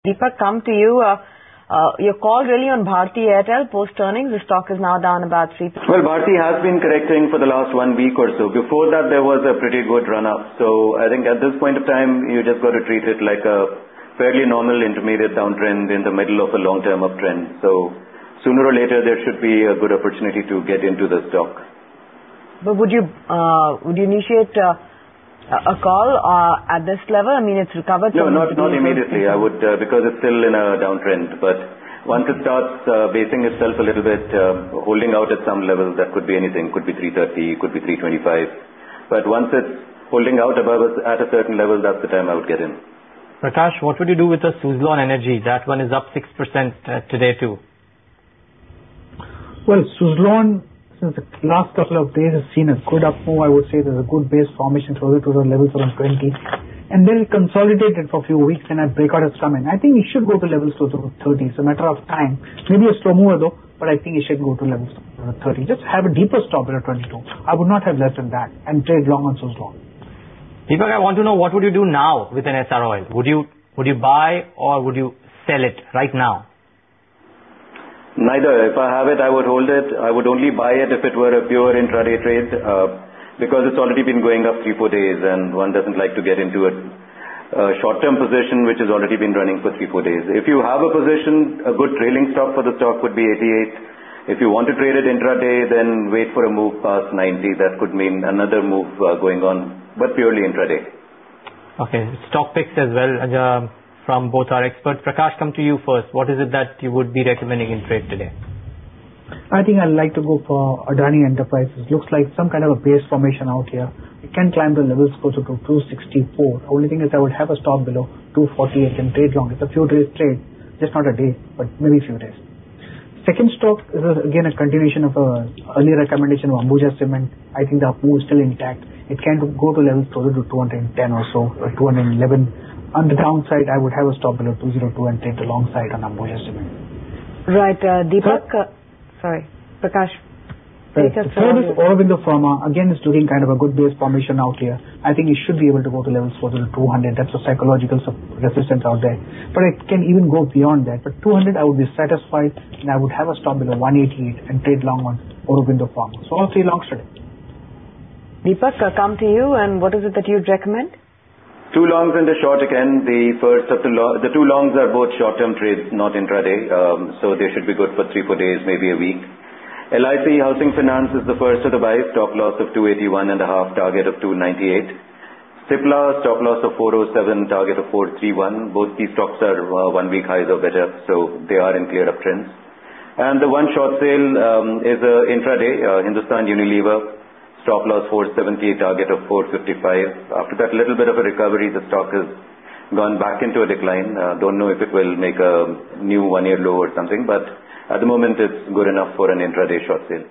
Deepak, come to you. Your call really on Bharti Airtel post-earnings. The stock is now down about 3%. Well, Bharti has been correcting for the last 1 week or so. Before that, there was a pretty good run-up. So I think at this point of time, you just got to treat it like a fairly normal intermediate downtrend in the middle of a long-term uptrend. So sooner or later, there should be a good opportunity to get into the stock. But would you initiate a call at this level? I mean, it's recovered. No, not immediately. I would because it's still in a downtrend. But once it starts basing itself a little bit, holding out at some level, that could be anything. Could be 330, could be 325. But once it's holding out above at a certain level, that's the time I would get in. Prakash, what would you do with the Suzlon Energy? That one is up 6% today too. Well, Suzlon, since the last couple of days, has seen a good up move. I would say there's a good base formation closer to the levels around 20. And then it consolidated for a few weeks and a breakout has come in. I think it should go to levels closer to 30. It's a matter of time. Maybe a slow mover though, but I think it should go to levels of 30. Just have a deeper stop at 22. I would not have less than that and trade long on Suzlon. Deepak, I want to know, what would you do now with an SR oil? Would you buy or would you sell it right now? Neither. If I have it, I would hold it. I would only buy it if it were a pure intraday trade because it's already been going up 3-4 days and one doesn't like to get into a short-term position which has already been running for 3-4 days. If you have a position, a good trailing stop for the stock would be 88. If you want to trade it intraday, then wait for a move past 90. That could mean another move going on, but purely intraday. Okay, stock picks as well from both our experts. Prakash, come to you first. What is it that you would be recommending in trade today? I think I'd like to go for Adani Enterprises. Looks like some kind of a base formation out here. It can climb the levels closer to 264. Only thing is I would have a stop below 248 and trade long. It's a few days trade, just not a day, but maybe a few days. Second stock is again a continuation of a earlier recommendation of Ambuja Cement. I think the up move is still intact. It can go to levels closer to 210 or so, or 211. On the downside, I would have a stop below 202 and trade the long side on Ambuja Cement. Right, Deepak. Sorry, Prakash. Right. The third is Aurobindo Pharma. Again, it's doing kind of a good base formation out here. I think it should be able to go to levels closer to 200. That's a psychological resistance out there. But it can even go beyond that. But 200, I would be satisfied and I would have a stop below 188 and trade long on Aurobindo Pharma. So all three longs today. Deepak, come to you, and what is it that you'd recommend? Two longs and a short again. The first of the two longs are both short-term trades, not intraday. So they should be good for 3-4 days, maybe a week. LIC Housing Finance is the first of the buy, stop loss of 281.5, target of 298. Cipla, stop loss of 407, target of 431. Both these stocks are 1 week highs or better, so they are in clear uptrends. And the one short sale is intraday, Hindustan Unilever, stop loss 470, target of 455. After that little bit of a recovery, the stock has gone back into a decline. Don't know if it will make a new 1-year low or something, but at the moment it's good enough for an intraday short sale.